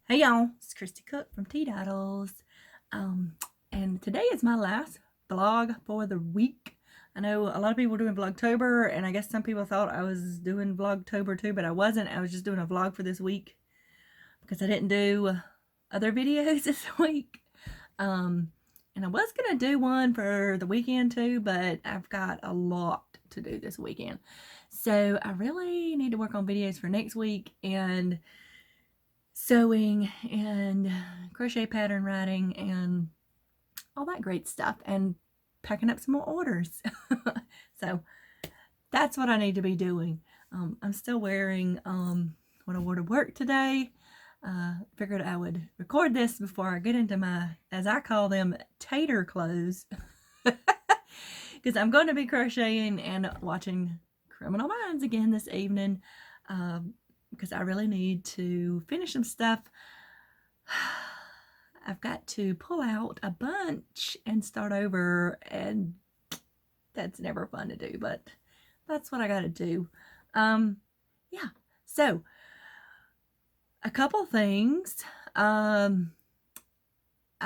Hey y'all, it's Christy Cook from Teadoddles. And today is my last vlog for the week. I know a lot of people are doing Vlogtober, and I guess some people thought I was doing Vlogtober too, but I wasn't. I was just doing a vlog for this week because I didn't do other videos this week. And I was gonna do one for the weekend too, but I've got a lot to do this weekend. So I really need to work on videos for next week and sewing and crochet pattern writing and all that great stuff, and packing up some more orders. So that's what I need to be doing. I'm still wearing what I wore to work today. Figured I would record this before I get into my, as I call them, tater clothes, because I'm going to be crocheting and watching Criminal Minds again this evening, because I really need to finish some stuff. I've got to pull out a bunch and start over, and that's never fun to do, but that's what I got to do. Yeah, so a couple things. I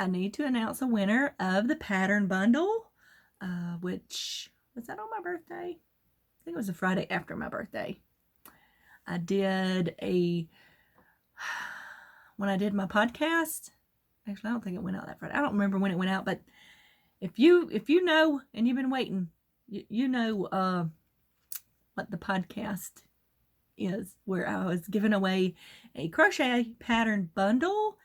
need to announce a winner of the pattern bundle, which was that on my birthday? I think it was the Friday after my birthday. I did when I did my podcast. Actually, I don't think it went out that Friday. I don't remember when it went out, but if you know and you've been waiting, you know what the podcast is, where I was giving away a crochet pattern bundle,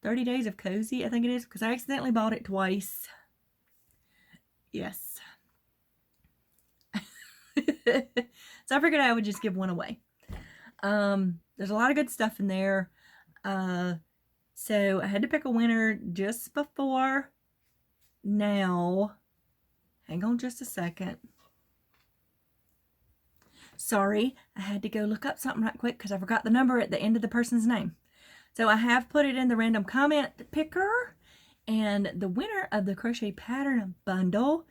30 Days of Cozy, I think it is, because I accidentally bought it twice. Yes. So I figured I would just give one away. There's a lot of good stuff in there. So I had to pick a winner just before now. Hang on just a second. Sorry, I had to go look up something right quick because I forgot the number at the end of the person's name. So I have put it in the random comment picker, and the winner of the crochet pattern bundle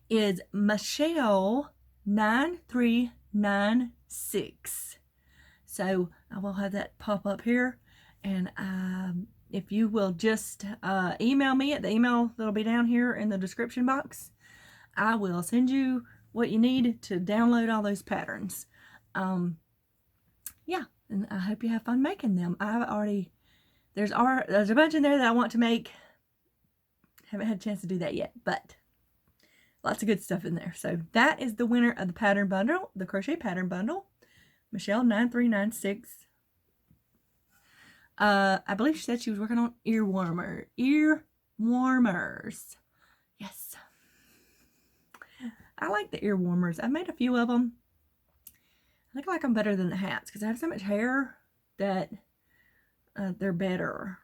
is Michelle 9396. So I will have that pop up here, and if you will just email me at the email that'll be down here in the description box, I will send you what you need to download all those patterns. Yeah, and I hope you have fun making them. There's a bunch in there that I want to make. Haven't had a chance to do that yet, but lots of good stuff in there. So that is the winner of the pattern bundle, the crochet pattern bundle, Michelle 9396. I believe she said she was working on ear warmers. Yes, I like the ear warmers. I've made a few of them. I think I like them better than the hats because I have so much hair that they're better.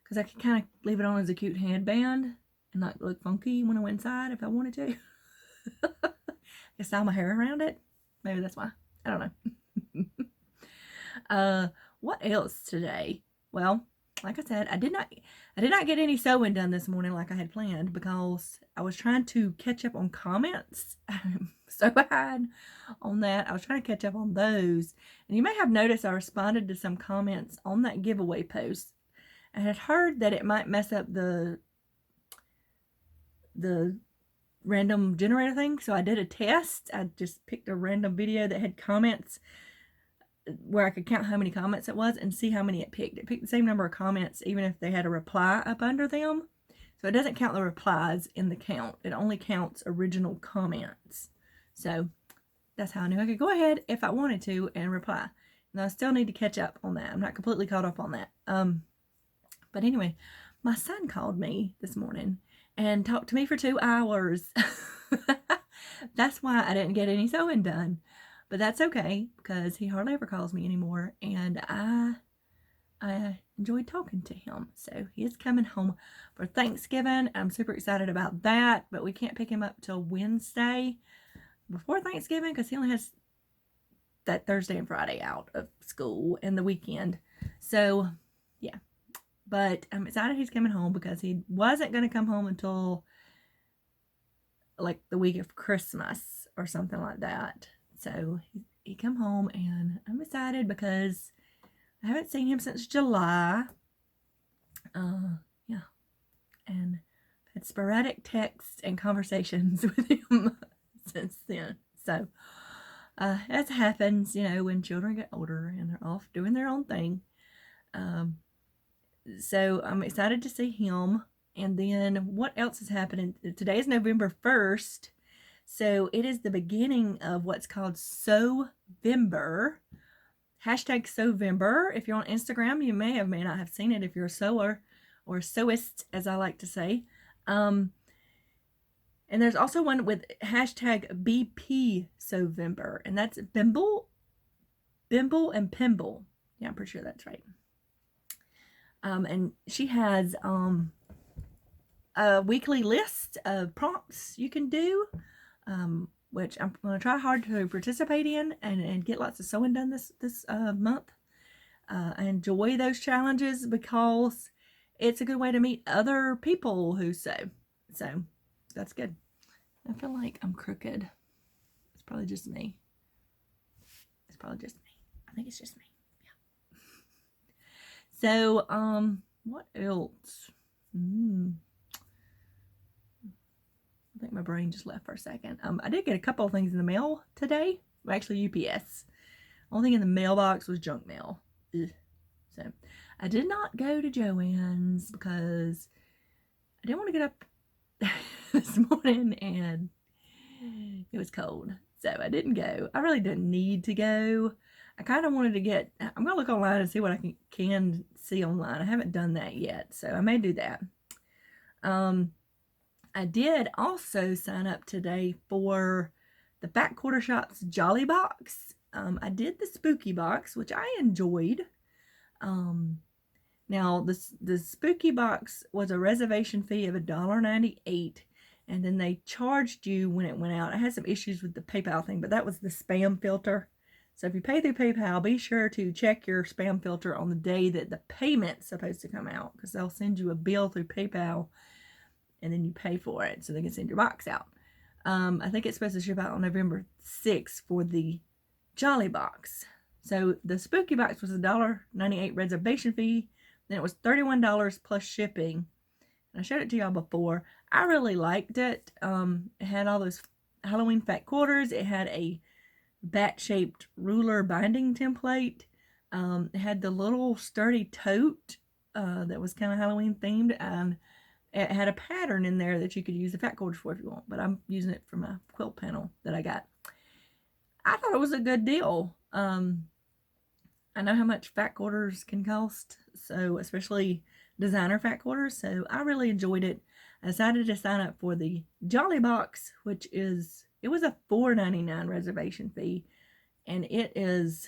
Because I can kind of leave it on as a cute headband and not look funky when I went inside if I wanted to. I can style my hair around it. Maybe that's why. I don't know. What else today? Well, like I said, I did not get any sewing done this morning like I had planned because I was trying to catch up on comments. I'm so behind on that. I was trying to catch up on those. And you may have noticed I responded to some comments on that giveaway post. I had heard that it might mess up the random generator thing, so I did a test. I just picked a random video that had comments where I could count how many comments it was and see how many it picked. It picked the same number of comments even if they had a reply up under them. So it doesn't count the replies in the count. It only counts original comments. So that's how I knew I could go ahead if I wanted to and reply. And I still need to catch up on that. I'm not completely caught up on that. But anyway, my son called me this morning and talked to me for 2 hours. That's why I didn't get any sewing done. But that's okay because he hardly ever calls me anymore, and I enjoyed talking to him. So he is coming home for Thanksgiving. I'm super excited about that, but we can't pick him up till Wednesday before Thanksgiving because he only has that Thursday and Friday out of school and the weekend. So yeah, but I'm excited he's coming home because he wasn't going to come home until like the week of Christmas or something like that. So he come home, and I'm excited because I haven't seen him since July. Yeah. And had sporadic texts and conversations with him since then. So, as happens, when children get older and they're off doing their own thing. So I'm excited to see him. And then what else is happening? Today is November 1st. So it is the beginning of what's called Sewvember. Hashtag Sewvember. If you're on Instagram, you may not have seen it if you're a sewer or sewist, as I like to say. And there's also one with hashtag BP Sewvember. And that's Bimble, and Pimble. Yeah, I'm pretty sure that's right. And she has a weekly list of prompts you can do, which I'm going to try hard to participate in and get lots of sewing done this month. I enjoy those challenges because it's a good way to meet other people who sew. So that's good. I feel like I'm crooked. It's probably just me. I think it's just me. So, what else? I think my brain just left for a second. I did get a couple of things in the mail today. Well, actually, UPS. Only thing in the mailbox was junk mail. Ugh. So, I did not go to Joann's because I didn't want to get up this morning and it was cold. So, I didn't go. I really didn't need to go. I kind of wanted to get, I'm going to look online and see what I can see online. I haven't done that yet, so I may do that. I did also sign up today for the Fat Quarter Shop's Jolly Box. I did the Spooky Box, which I enjoyed. Now, the Spooky Box was a reservation fee of $1.98, and then they charged you when it went out. I had some issues with the PayPal thing, but that was the spam filter. So if you pay through PayPal, be sure to check your spam filter on the day that the payment's supposed to come out, because they'll send you a bill through PayPal and then you pay for it so they can send your box out. I think it's supposed to ship out on November 6th for the Jolly Box. So the Spooky Box was a $1.98 reservation fee. Then it was $31 plus shipping. And I showed it to y'all before. I really liked it. It had all those Halloween fat quarters. It had a bat-shaped ruler binding template. It had the little sturdy tote that was kind of Halloween themed, and it had a pattern in there that you could use the fat quarters for if you want, but I'm using it for my quilt panel that I got. I thought it was a good deal. I know how much fat quarters can cost, so especially designer fat quarters, so I really enjoyed it. I decided to sign up for the Jolly Box, which is, it was a $4.99 reservation fee, and it is,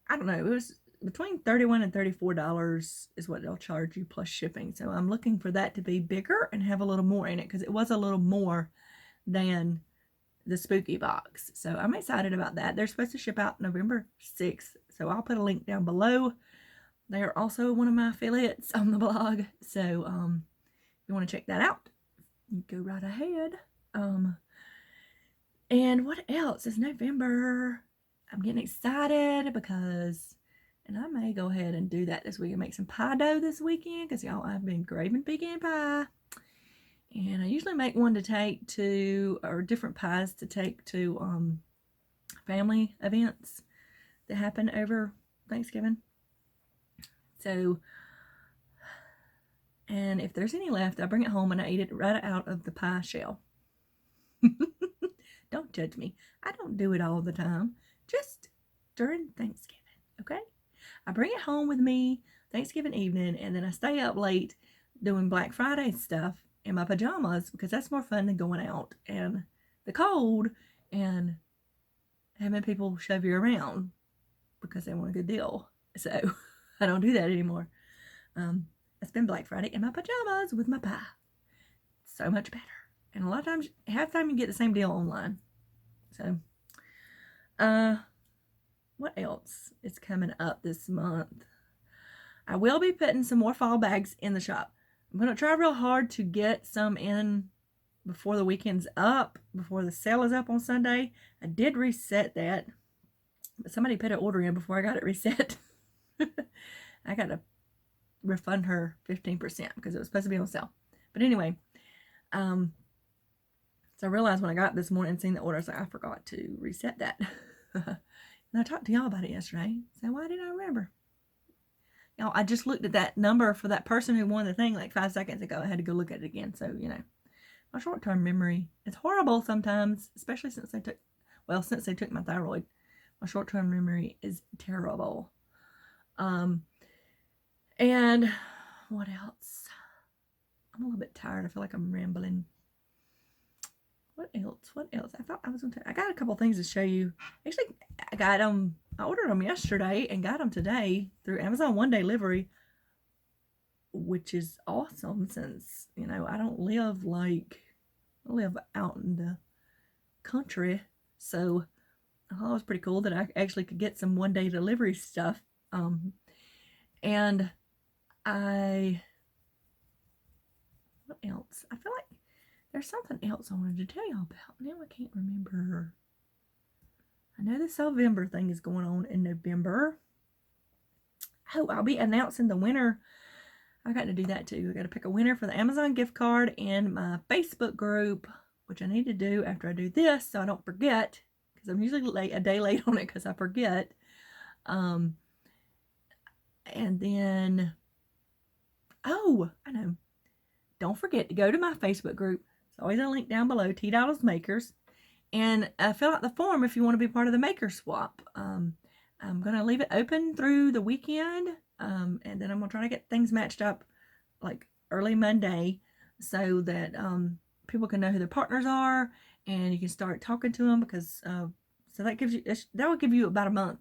I don't know, it was between $31 and $34 is what they'll charge you plus shipping. So I'm looking for that to be bigger and have a little more in it, because it was a little more than the Spooky Box. So I'm excited about that. They're supposed to ship out November 6th, so I'll put a link down below. They are also one of my affiliates on the blog, so if you want to check that out, go right ahead. And what else? It's November. I'm getting excited because, and I may go ahead and do that this week and make some pie dough this weekend, because y'all, I've been craving pecan pie. And I usually make one to take to, or different pies to take to family events that happen over Thanksgiving. So, and if there's any left, I bring it home and I eat it right out of the pie shell. Don't judge me. I don't do it all the time. Just during Thanksgiving, okay? I bring it home with me Thanksgiving evening, and then I stay up late doing Black Friday stuff in my pajamas, because that's more fun than going out and the cold and having people shove you around because they want a good deal. So I don't do that anymore. I spend Black Friday in my pajamas with my pie. So much better. And a lot of times, half the time you get the same deal online. So, what else is coming up this month? I will be putting some more fall bags in the shop. I'm going to try real hard to get some in before the weekend's up, before the sale is up on Sunday. I did reset that. But somebody put an order in before I got it reset. I got to refund her 15% because it was supposed to be on sale. But anyway, so I realized when I got this morning and seen the order, I was like, I forgot to reset that. And I talked to y'all about it yesterday. So why didn't I remember? Y'all, I just looked at that number for that person who won the thing like 5 seconds ago. I had to go look at it again. So, you know, my short-term memory is horrible sometimes, especially since they took my thyroid. My short-term memory is terrible. And what else? I'm a little bit tired. I feel like I'm rambling. What else? I thought I was going to. I got a couple things to show you. Actually, I ordered them yesterday and got them today through Amazon one-day delivery, which is awesome since, you know, I live out in the country. So I thought it was pretty cool that I actually could get some one-day delivery stuff. And what else? I feel like there's something else I wanted to tell y'all about. Now I can't remember. I know the November thing is going on in November. Oh, I'll be announcing the winner. I got to do that too. I got to pick a winner for the Amazon gift card and my Facebook group, which I need to do after I do this so I don't forget, because I'm usually a day late on it because I forget. And then, oh, I know. Don't forget to go to my Facebook group. It's always a link down below, Teadoddles Makers. And fill out the form if you want to be part of the maker swap. I'm going to leave it open through the weekend. And then I'm going to try to get things matched up like early Monday so that people can know who their partners are and you can start talking to them, because so that will give you about a month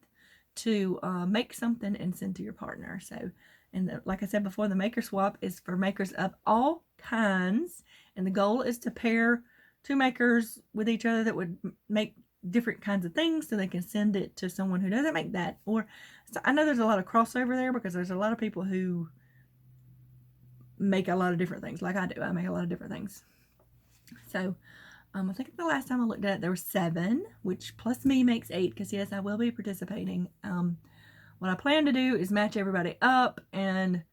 to make something and send to your partner. So, and like I said before, the maker swap is for makers of all kinds, and the goal is to pair 2 makers with each other that would make different kinds of things so they can send it to someone who doesn't make that. Or so I know there's a lot of crossover there because there's a lot of people who make a lot of different things like I do. I make a lot of different things. So I think the last time I looked at it, there were 7, which plus me makes 8, because yes, I will be participating. What I plan to do is match everybody up, and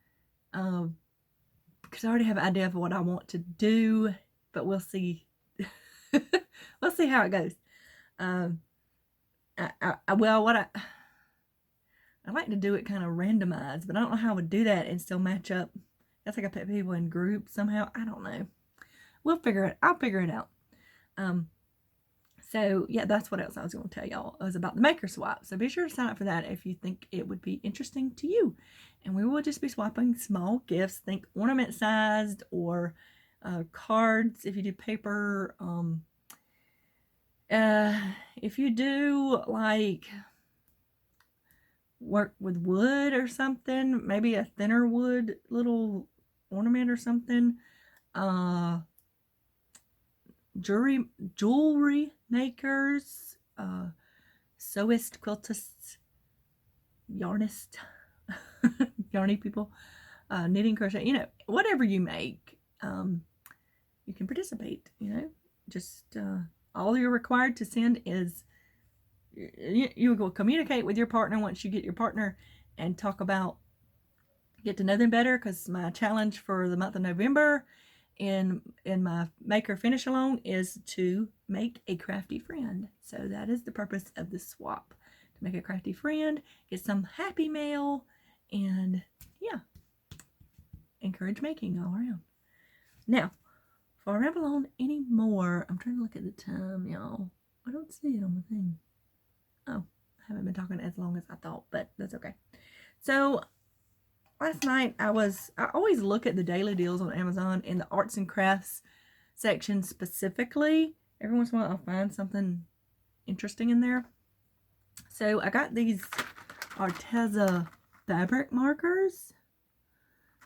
because I already have an idea of what I want to do, but we'll see. We'll see how it goes. I like to do it kind of randomized, but I don't know how I would do that and still match up. I think I put people in groups somehow. I don't know. I'll figure it out. So yeah, that's what else I was going to tell y'all. It was about the maker swap. So be sure to sign up for that if you think it would be interesting to you. And we will just be swapping small gifts, think ornament sized or cards if you do paper. If you do like work with wood or something, maybe a thinner wood little ornament or something. Jewelry makers, sewist, quiltists, yarnist, yarny people, knitting, crochet, you know, whatever you make, you can participate, you know, just all you're required to send is you will communicate with your partner once you get your partner and get to know them better, because my challenge for the month of November in my maker finish along is to make a crafty friend. So that is the purpose of the swap, to make a crafty friend, get some happy mail, and yeah, encourage making all around. Now, before I ramble on anymore, I'm trying to look at the time, y'all. I don't see it on the thing. Oh, I haven't been talking as long as I thought, but that's okay. So last night I always look at the daily deals on Amazon in the arts and crafts section specifically. Every once in a while I'll find something interesting in there. So I got these Arteza fabric markers.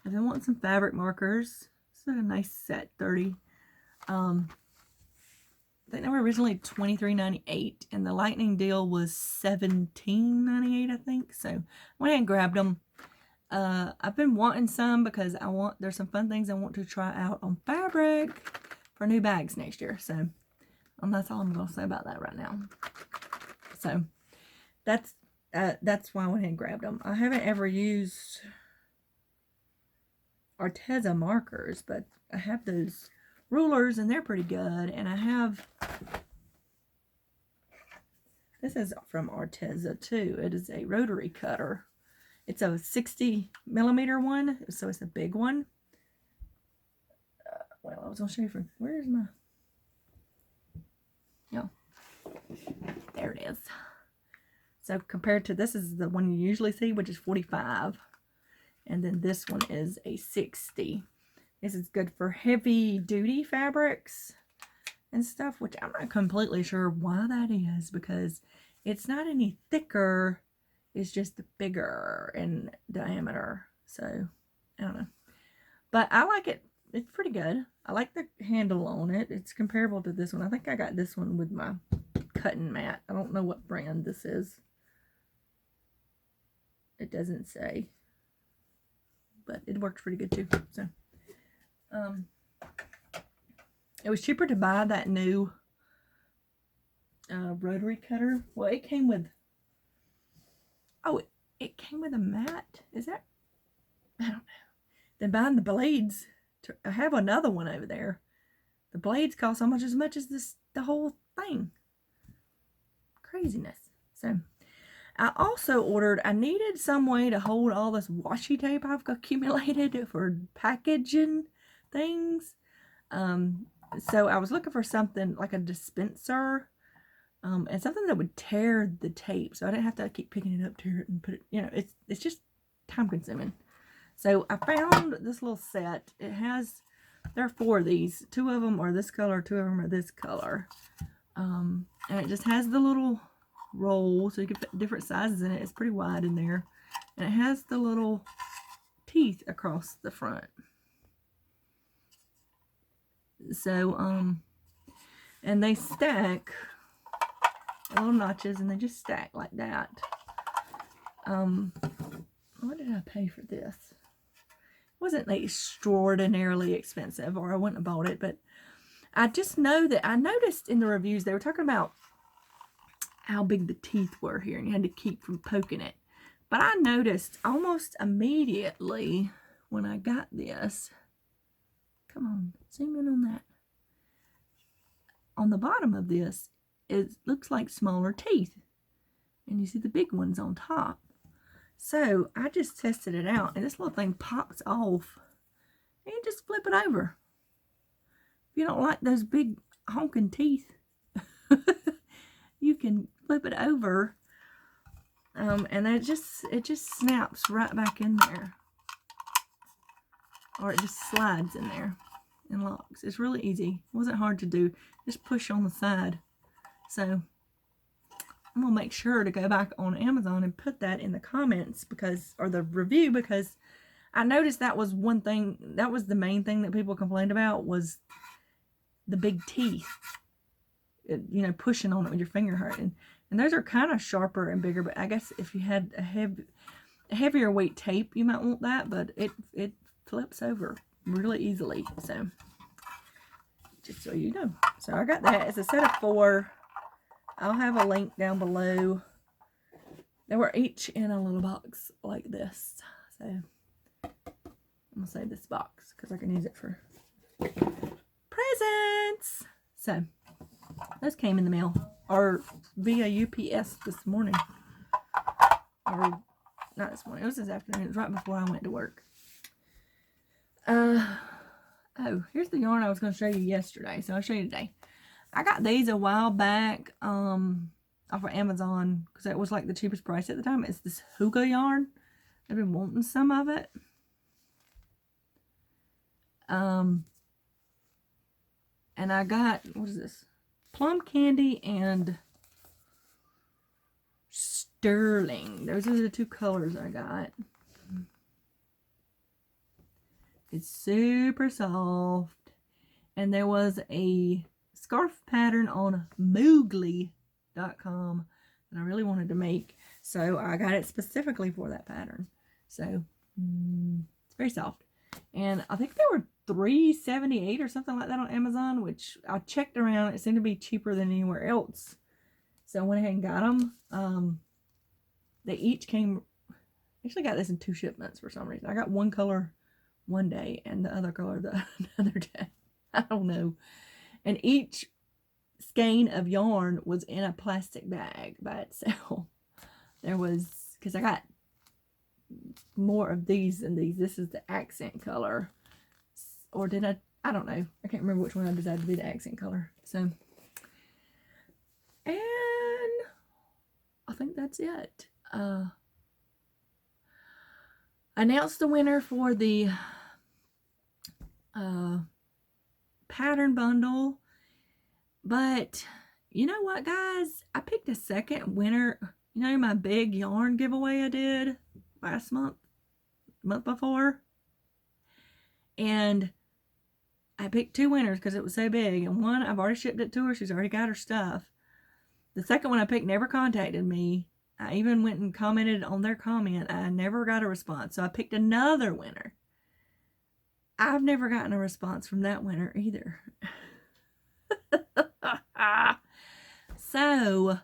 I've been wanting some fabric markers. This is a nice set, 30. I think they were originally $23.98, and the lightning deal was $17.98, I think. So I went ahead and grabbed them. I've been wanting some because there's some fun things I want to try out on fabric for new bags next year. So that's all I'm going to say about that right now. So that's why I went ahead and grabbed them. I haven't ever used Teadoddles markers, but I have those rulers and they're pretty good. And I have, this is from Teadoddles too. It is a rotary cutter. It's a 60mm one, so it's a big one. Well, I was going to show you from, where's my, no, there it is. So compared to, this is the one you usually see, which is 45. And then this one is a 60. This is good for heavy duty fabrics and stuff, which I'm not completely sure why that is, because it's not any thicker. It's just bigger in diameter. So, I don't know. But I like it. It's pretty good. I like the handle on it. It's comparable to this one. I think I got this one with my cutting mat. I don't know what brand this is. It doesn't say. But it works pretty good too. So, it was cheaper to buy that new rotary cutter. Well, it came with, oh, it came with a mat. Is that, I don't know. Then buying the blades. I have another one over there. The blades cost almost as much as the whole thing. Craziness. So, I also ordered, I needed some way to hold all this washi tape I've accumulated for packaging things. So I was looking for something like a dispenser, and something that would tear the tape, so I didn't have to keep picking it up, tear it, and put it, you know, it's just time consuming. So I found this little set. It has, there are 4 of these. 2 of them are this color, 2 of them are this color. And it just has the little roll, so you can fit different sizes in it. It's pretty wide in there. And it has the little teeth across the front. So, and they stack, little notches, and they just stack like that. What did I pay for this? It wasn't like extraordinarily expensive, or I wouldn't have bought it, but I just know that I noticed in the reviews they were talking about how big the teeth were here, and you had to keep from poking it. But I noticed almost immediately when I got this, come on, zoom in on that. On the bottom of this, it looks like smaller teeth. And you see the big ones on top. So I just tested it out, and this little thing pops off. And you just flip it over. If you don't like those big honking teeth, you can flip it over. And it just snaps right back in there. Or it just slides in there and locks. It's really easy. It wasn't hard to do. Just push on the side. So I'm gonna make sure to go back on Amazon and put that in the comments, because, or the review, because I noticed that was one thing, that was the main thing that people complained about, was the big teeth. You know, pushing on it with your finger hurting. And those are kind of sharper and bigger, but I guess if you had a heavier weight tape, you might want that, but it flips over really easily. So just so you know. So I got that. It's a set of 4. I'll have a link down below. They were each in a little box like this. So I'm gonna save this box because I can use it for presents. So those came in the mail, or via UPS this morning. Or not this morning, it was this afternoon. It was right before I went to work. Oh, here's the yarn I was going to show you yesterday, so I'll show you today. I got these a while back off of Amazon, because it was like the cheapest price at the time. It's this Huga yarn. I've been wanting some of it. And I got, what is this? Plum Candy and Sterling. Those are the 2 colors I got. It's super soft. And there was a scarf pattern on Moogly.com that I really wanted to make. So I got it specifically for that pattern. So it's very soft. And I think they were $3.78 or something like that on Amazon, which I checked around. It seemed to be cheaper than anywhere else. So I went ahead and got them. they each came, I actually got this in 2 shipments for some reason. I got one color one day and the other color the other day. I don't know. And each skein of yarn was in a plastic bag by itself. There was, because I got more of these than these. This is the accent color. Or did I don't know. I can't remember which one I decided to be the accent color. So, and I think that's it. I announced the winner for the pattern bundle. But you know what, guys? I picked a second winner. You know my big yarn giveaway I did last month before? And I picked 2 winners because it was so big. And one, I've already shipped it to her. She's already got her stuff. The second one I picked never contacted me. I even went and commented on their comment. I never got a response. So I picked another winner. I've never gotten a response from that winner either. So,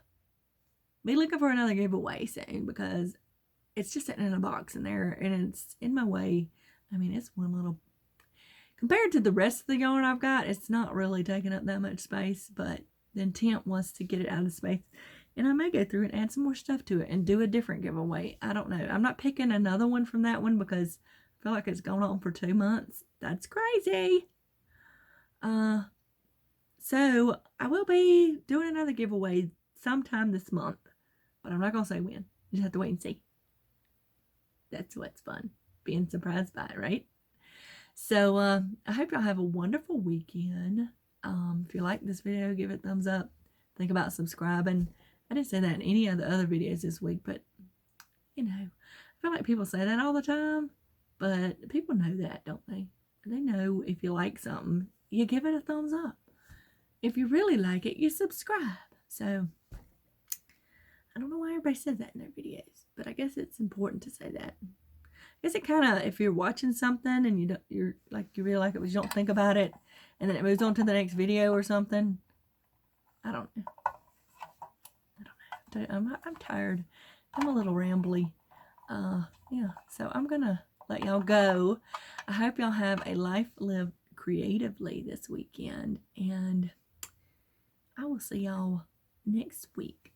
be looking for another giveaway soon because it's just sitting in a box in there and it's in my way. I mean, it's one little, compared to the rest of the yarn I've got, it's not really taking up that much space, but the intent was to get it out of space. And I may go through and add some more stuff to it and do a different giveaway. I don't know. I'm not picking another one from that one because I feel like it's going on for 2 months. That's crazy. So I will be doing another giveaway sometime this month, but I'm not going to say when. You just have to wait and see. That's what's fun, being surprised by it, right? So I hope y'all have a wonderful weekend. If you like this video, give it a thumbs up. Think about subscribing. I didn't say that in any of the other videos this week, but you know, I feel like people say that all the time, but people know that, don't they? They know if you like something, you give it a thumbs up. If you really like it, you subscribe. So, I don't know why everybody says that in their videos, but I guess it's important to say that. I guess it kind of, if you're watching something and you really like it, but you don't think about it, and then it moves on to the next video or something. I don't know. I'm tired. I'm a little rambly. Yeah. So I'm gonna let y'all go. I hope y'all have a life lived creatively this weekend, and I will see y'all next week.